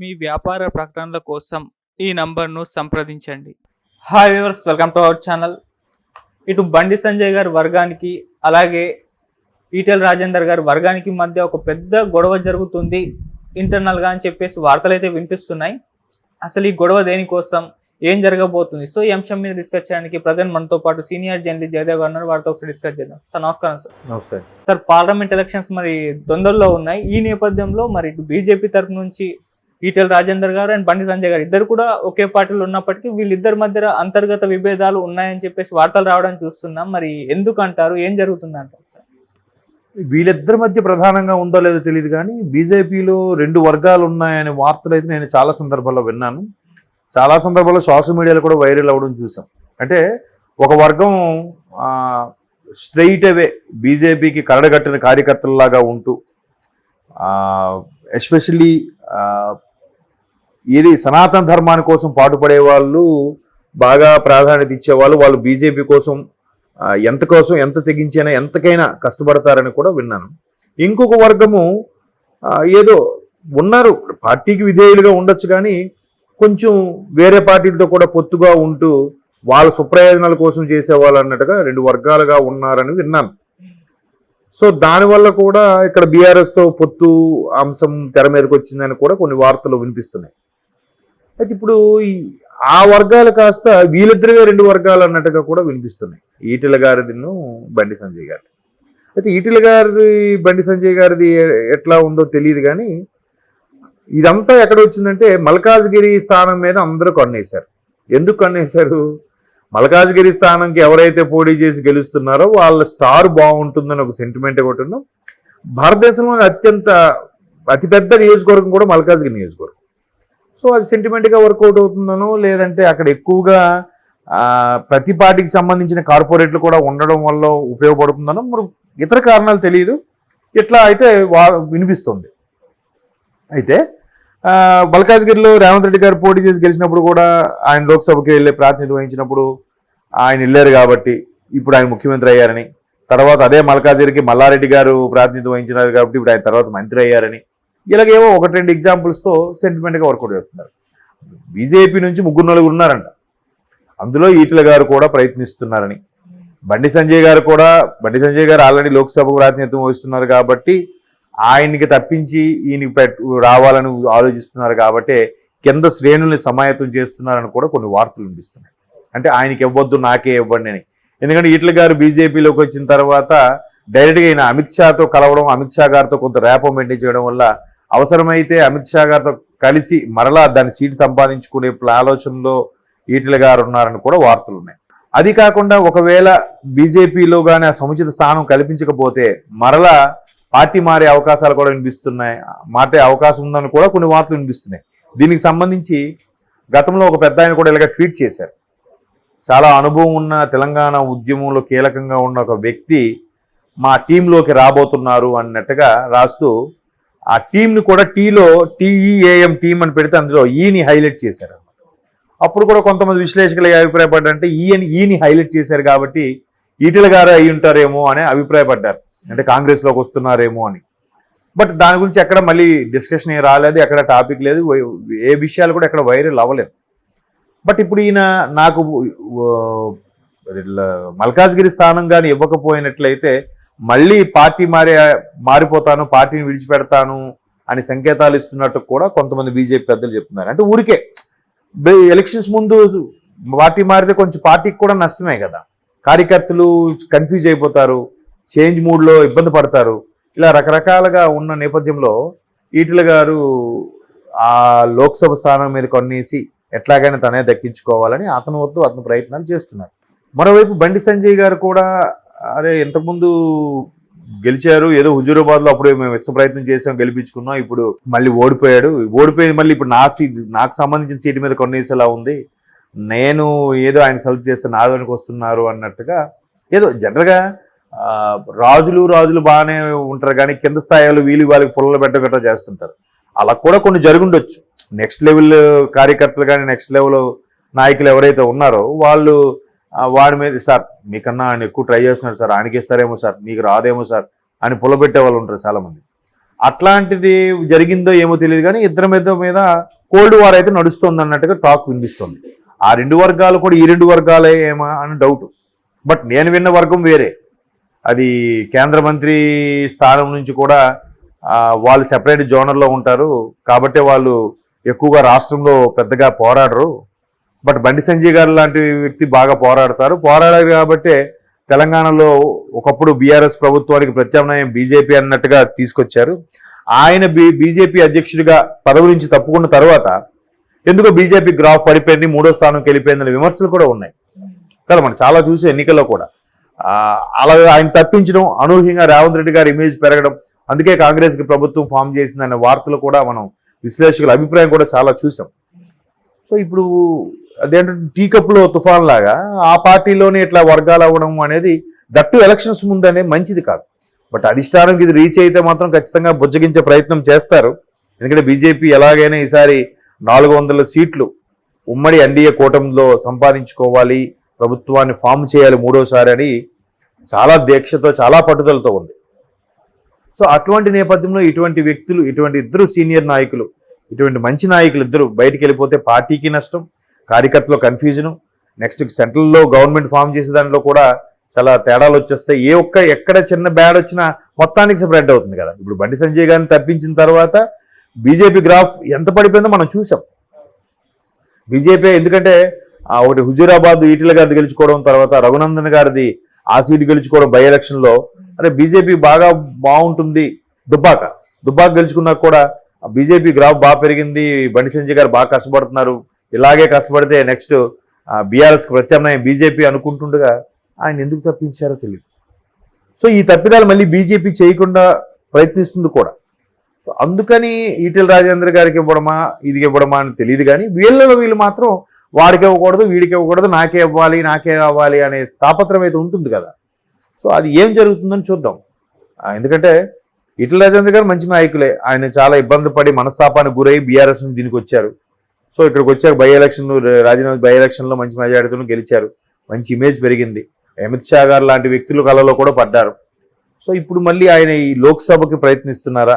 మీ వ్యాపార ప్రకటనల కోసం ఈ నంబర్ను సంప్రదించండి. Hi viewers, welcome to our channel. ఇటు బండి సంజయ్ గారి వర్గానికి అలాగే ఈటెల రాజేందర్ గారి వర్గానికి మధ్య ఒక పెద్ద గొడవ జరుగుతుంది ఇంటర్నల్గా అని చెప్పేసి వార్తలు అయితే వినిపిస్తున్నాయి. అసలు ఈ గొడవ దేనికోసం, ఏం జరగబోతుంది? సో ఈ అంశం మీద డిస్కస్ చేయడానికి ప్రజెంట్ మనతో పాటు సీనియర్ జర్నలిస్ట్ జయదేవ్ గారు ఉన్నారు. వారితో ఒకసారి డిస్కస్ చేద్దాం. సార్ నమస్కారం. సార్ నమస్తే సార్, పార్లమెంట్ ఎలక్షన్స్ మరి తొందరలో ఉన్నాయి. ఈ నేపథ్యంలో మరి ఇటు బీజేపీ తరఫు నుంచి ఈటెల రాజేందర్ గారు అండ్ బండి సంజయ్ గారు ఇద్దరు కూడా ఒకే పార్టీలో ఉన్నప్పటికీ వీళ్ళిద్దరి మధ్య అంతర్గత విభేదాలు ఉన్నాయని చెప్పేసి వార్తలు రావడం చూస్తున్నాం. మరి ఎందుకు అంటారు, ఏం జరుగుతుంది అంటారు సార్? వీళ్ళిద్దరి మధ్య ప్రధానంగా ఉందో లేదో తెలియదు, కానీ బీజేపీలో రెండు వర్గాలు ఉన్నాయనే వార్తలు అయితే నేను చాలా సందర్భాల్లో విన్నాను. చాలా సందర్భాల్లో సోషల్ మీడియాలో కూడా వైరల్ అవ్వడం చూసాం. అంటే ఒక వర్గం స్ట్రెయిట్ అవే బీజేపీకి కరడగట్టిన కార్యకర్తలలాగా ఉంటూ ఎస్పెషల్లీ ఏది సనాతన ధర్మాని కోసం పాటుపడే వాళ్ళు, బాగా ప్రాధాన్యత ఇచ్చేవాళ్ళు, వాళ్ళు బీజేపీ కోసం ఎంత తెగించైనా ఎంతకైనా కష్టపడతారని కూడా విన్నాను. ఇంకొక వర్గము ఏదో ఉన్నారు, పార్టీకి విధేయులుగా ఉండొచ్చు, కానీ కొంచెం వేరే పార్టీలతో కూడా పొత్తుగా ఉంటూ వాళ్ళ స్వప్రయోజనాల కోసం చేసేవాళ్ళు అన్నట్టుగా రెండు వర్గాలుగా ఉన్నారని విన్నాను. సో దానివల్ల కూడా ఇక్కడ బీఆర్ఎస్తో పొత్తు అంశం తెర మీదకి వచ్చిందని కూడా కొన్ని వార్తలు వినిపిస్తున్నాయి. అయితే ఇప్పుడు ఆ వర్గాలు కాస్త వీళ్ళిద్దరివే రెండు వర్గాలు అన్నట్టుగా కూడా వినిపిస్తున్నాయి, ఈటెల గారిదిను బండి సంజయ్ గారిది. అయితే ఈటెల గారి బండి సంజయ్ గారిది ఎట్లా ఉందో తెలియదు, కానీ ఇదంతా ఎక్కడ వచ్చిందంటే మల్కాజ్గిరి స్థానం మీద అందరూ కన్నేశారు. ఎందుకు కన్నేశారు? మల్కాజ్గిరి స్థానంకి ఎవరైతే పోటీ చేసి గెలుస్తున్నారో వాళ్ళ స్టార్ బాగుంటుందని ఒక సెంటిమెంట్ కొట్టున్నాం. భారతదేశంలోని అతిపెద్ద నియోజకవర్గం కూడా మల్కాజ్గిరి నియోజకవర్గం. సో అది సెంటిమెంట్గా వర్కౌట్ అవుతుందనో, లేదంటే అక్కడ ఎక్కువగా ప్రతి పార్టీకి సంబంధించిన కార్పొరేట్లు కూడా ఉండడం వల్ల ఉపయోగపడుతుందనో, మరి ఇతర కారణాలు తెలియదు, ఇట్లా అయితే వినిపిస్తుంది. అయితే మల్కాజ్గిరిలో రేవంత్ రెడ్డి గారు పోటీ చేసి గెలిచినప్పుడు కూడా ఆయన లోక్సభకి వెళ్ళి ప్రాతినిధ్యం వహించినప్పుడు ఆయన వెళ్ళారు కాబట్టి ఇప్పుడు ఆయన ముఖ్యమంత్రి అయ్యారని, తర్వాత అదే మల్కాజ్గిరికి మల్లారెడ్డి గారు ప్రాతినిధ్యం వహించినారు కాబట్టి ఇప్పుడు ఆయన తర్వాత మంత్రి అయ్యారని, ఇలాగేవో ఒకటి రెండు ఎగ్జాంపుల్స్తో సెంటిమెంట్గా వర్కౌట్ అవుతున్నారు. బీజేపీ నుంచి 3-4 ఉన్నారంట, అందులో ఈటెల గారు కూడా ప్రయత్నిస్తున్నారని, బండి సంజయ్ గారు ఆల్రెడీ లోక్సభకు ప్రాతినిధ్యం వహిస్తున్నారు కాబట్టి ఆయనకి తప్పించి ఈయనకి రావాలని ఆలోచిస్తున్నారు కాబట్టి కింద శ్రేణుల్ని సమాయత్తం చేస్తున్నారని కూడా కొన్ని వార్తలు వినిపిస్తున్నాయి. అంటే ఆయనకి ఇవ్వద్దు, నాకే ఇవ్వండి అని. ఎందుకంటే ఈటెల గారు బీజేపీలోకి వచ్చిన తర్వాత డైరెక్ట్గా ఈయన అమిత్ షాతో కలవడం, అమిత్ షా గారితో కొంత ర్యాపో మెయింటైన్ చేయడం వల్ల అవసరమైతే అమిత్ షా గారితో కలిసి మరలా దాన్ని సీటు సంపాదించుకునే ఆలోచనలో ఈటెల గారు ఉన్నారని కూడా వార్తలు ఉన్నాయి. అది కాకుండా ఒకవేళ బీజేపీలో కానీ ఆ సముచిత స్థానం కల్పించకపోతే మరలా పార్టీ మారే అవకాశాలు కూడా వినిపిస్తున్నాయి, మారే అవకాశం ఉందని కూడా కొన్ని వార్తలు వినిపిస్తున్నాయి. దీనికి సంబంధించి గతంలో ఒక పెద్ద ఆయన కూడా ఇలాగ ట్వీట్ చేశారు. చాలా అనుభవం ఉన్న తెలంగాణ ఉద్యమంలో కీలకంగా ఉన్న ఒక వ్యక్తి మా టీంలోకి రాబోతున్నారు అన్నట్టుగా రాస్తూ ఆ టీంని కూడా TEAM టీం అని పెడితే అందులో ఈని హైలైట్ చేశారు. అప్పుడు కూడా కొంతమంది విశ్లేషకులు అభిప్రాయపడ్డారంటే ఈని హైలైట్ చేశారు కాబట్టి ఈటెల గారు అయి ఉంటారేమో అని అభిప్రాయపడ్డారు, అంటే కాంగ్రెస్లోకి వస్తున్నారేమో అని. బట్ దాని గురించి ఎక్కడ మళ్ళీ డిస్కషన్ రాలేదు, ఎక్కడ టాపిక్ లేదు, ఏ విషయాలు కూడా ఎక్కడ వైరల్ అవ్వలేదు. బట్ ఇప్పుడు ఈయన నాకు మల్కాజ్గిరి స్థానం కానీ ఇవ్వకపోయినట్లయితే మళ్ళీ పార్టీ మారిపోతాను, పార్టీని విడిచిపెడతాను అని సంకేతాలు ఇస్తున్నట్టు కూడా కొంతమంది బీజేపీ పెద్దలు చెప్తున్నారు. అంటే ఊరికే ఎలక్షన్స్ ముందు పార్టీ మారితే కొంచెం పార్టీకి కూడా నష్టమే కదా, కార్యకర్తలు కన్ఫ్యూజ్ అయిపోతారు, చేంజ్ మూడ్లో ఇబ్బంది పడతారు. ఇలా రకరకాలుగా ఉన్న నేపథ్యంలో ఈటెల గారు ఆ లోక్సభ స్థానం మీద కొన్నేసి ఎట్లాగైనా తనే దక్కించుకోవాలని అతను ప్రయత్నాలు చేస్తున్నారు. మరోవైపు బండి సంజయ్ గారు కూడా ఇంతకుముందు గెలిచారు, ఏదో హుజూరాబాద్లో అప్పుడు మేము ఇష్ట ప్రయత్నం చేసాం, గెలిపించుకున్నాం, ఇప్పుడు మళ్ళీ ఓడిపోయి మళ్ళీ ఇప్పుడు నాకు సంబంధించిన సీటు మీద కొన్నేసేలా ఉంది, నేను ఏదో ఆయన హెల్ప్ చేస్తే నాదోనికి వస్తున్నారు అన్నట్టుగా, ఏదో జనరల్గా రాజులు బాగానే ఉంటారు కానీ కింద స్థాయిలో వాళ్ళకి పుల్లలు పెట్టగట్రా చేస్తుంటారు. అలా కూడా కొన్ని జరుగుండొచ్చు. నెక్స్ట్ లెవెల్ కార్యకర్తలు కానీ నెక్స్ట్ లెవెల్ నాయకులు ఎవరైతే ఉన్నారో వాళ్ళు వాడి మీద, సార్ మీకన్నా ఆయన ఎక్కువ ట్రై చేస్తున్నారు సార్, ఆయనకి ఇస్తారేమో సార్, మీకు రాదేమో సార్ అని పుల్లబెట్టే వాళ్ళు ఉంటారు చాలామంది. అట్లాంటిది జరిగిందో ఏమో తెలియదు కానీ ఇద్దరి మీద కోల్డ్ వార్ అయితే నడుస్తుంది అన్నట్టుగా టాక్ వినిపిస్తుంది. ఆ రెండు వర్గాలు కూడా ఈ రెండు వర్గాలే ఏమా అని డౌట్. బట్ నేను విన్న వర్గం వేరే. అది కేంద్ర మంత్రి స్థానం నుంచి కూడా వాళ్ళు సెపరేట్ జోనర్లో ఉంటారు కాబట్టి వాళ్ళు ఎక్కువగా రాష్ట్రంలో పెద్దగా పోరాడరు. బట్ బండి సంజయ్ గారు లాంటి వ్యక్తి బాగా పోరాడారు కాబట్టి తెలంగాణలో ఒకప్పుడు బీఆర్ఎస్ ప్రభుత్వానికి ప్రత్యామ్నాయం బీజేపీ అన్నట్టుగా తీసుకొచ్చారు. ఆయన బీజేపీ అధ్యక్షుడిగా పదవి నుంచి తప్పుకున్న తర్వాత ఎందుకో బీజేపీ గ్రాఫ్ పడిపోయింది, 3వ స్థానంకి వెళ్ళిపోయిందనే విమర్శలు కూడా ఉన్నాయి కదా. మనం చాలా చూసే ఎన్నికల్లో కూడా అలా ఆయన తప్పించడం, అనూహ్యంగా రేవంత్ రెడ్డి గారి ఇమేజ్ పెరగడం, అందుకే కాంగ్రెస్కి ప్రభుత్వం ఫామ్ చేసిందనే వార్తలు కూడా మనం విశ్లేషకుల అభిప్రాయం కూడా చాలా చూసాం. సో ఇప్పుడు అదేంటంటే టీ కప్లో తుఫాన్ లాగా ఆ పార్టీలోనే ఇట్లా వర్గాలు అవ్వడం అనేది దట్టు ఎలక్షన్స్ ముందనే మంచిది కాదు. బట్ అధిష్టానంకి ఇది రీచ్ అయితే మాత్రం ఖచ్చితంగా బుజ్జగించే ప్రయత్నం చేస్తారు. ఎందుకంటే బీజేపీ ఎలాగైనా ఈసారి 400 సీట్లు ఉమ్మడి ఎన్డీఏ కూటమిలో సంపాదించుకోవాలి, ప్రభుత్వాన్ని ఫామ్ చేయాలి 3వసారి అని చాలా దీక్షతో చాలా పట్టుదలతో ఉంది. సో అటువంటి నేపథ్యంలో ఇటువంటి వ్యక్తులు, ఇటువంటి ఇద్దరు సీనియర్ నాయకులు, ఇటువంటి మంచి నాయకులు ఇద్దరు బయటికి వెళ్ళిపోతే పార్టీకి నష్టం, కార్యకర్తలో కన్ఫ్యూజను. నెక్స్ట్ సెంట్రల్లో గవర్నమెంట్ ఫామ్ చేసే దాంట్లో కూడా చాలా తేడాలు వచ్చేస్తాయి. ఎక్కడ చిన్న బ్యాడ్ వచ్చినా మొత్తానికి స్ప్రెడ్ అవుతుంది కదా. ఇప్పుడు బండి సంజయ్ గారిని తప్పించిన తర్వాత బీజేపీ గ్రాఫ్ ఎంత పడిపోయిందో మనం చూసాం. బీజేపీ ఎందుకంటే ఒకటి హుజూరాబాద్ ఈటెల గారిది గెలుచుకోవడం, తర్వాత రఘునందన్ గారిది ఆ సీటు గెలుచుకోవడం బై ఎలక్షన్లో, అరే బీజేపీ బాగుంటుంది, దుబ్బాక గెలుచుకున్నా కూడా బీజేపీ గ్రాఫ్ బాగా పెరిగింది, బండి సంజయ్ గారు బాగా కష్టపడుతున్నారు, ఇలాగే కష్టపడితే నెక్స్ట్ బీఆర్ఎస్కి ప్రత్యామ్నాయం బీజేపీ అనుకుంటుండగా ఆయన ఎందుకు తప్పించారో తెలియదు. సో ఈ తప్పిదాలు మళ్ళీ బీజేపీ చేయకుండా ప్రయత్నిస్తుంది కూడా. అందుకని ఈటెల రాజేందర్ గారికి ఇవ్వడమా ఇది ఇవ్వడమా అని తెలియదు కానీ వీళ్ళు మాత్రం వాడికి ఇవ్వకూడదు, వీడికి ఇవ్వకూడదు, నాకే అవ్వాలి అనే తాపత్రం అయితే ఉంటుంది కదా. సో అది ఏం జరుగుతుందని చూద్దాం. ఎందుకంటే ఈటెల రాజేందర్ గారు మంచి నాయకులే, ఆయన చాలా ఇబ్బంది పడి మనస్తాపానికి గురై బీఆర్ఎస్ నుంచి దీనికి వచ్చారు. సో ఇక్కడికి వచ్చాక రాజీనామా బై ఎలక్షన్లో మంచి మెజారిటీతో గెలిచారు, మంచి ఇమేజ్ పెరిగింది. అమిత్ షా గారు లాంటి వ్యక్తుల కళలో కూడా పడ్డారు. సో ఇప్పుడు మళ్ళీ ఆయన ఈ లోక్సభకి ప్రయత్నిస్తున్నారా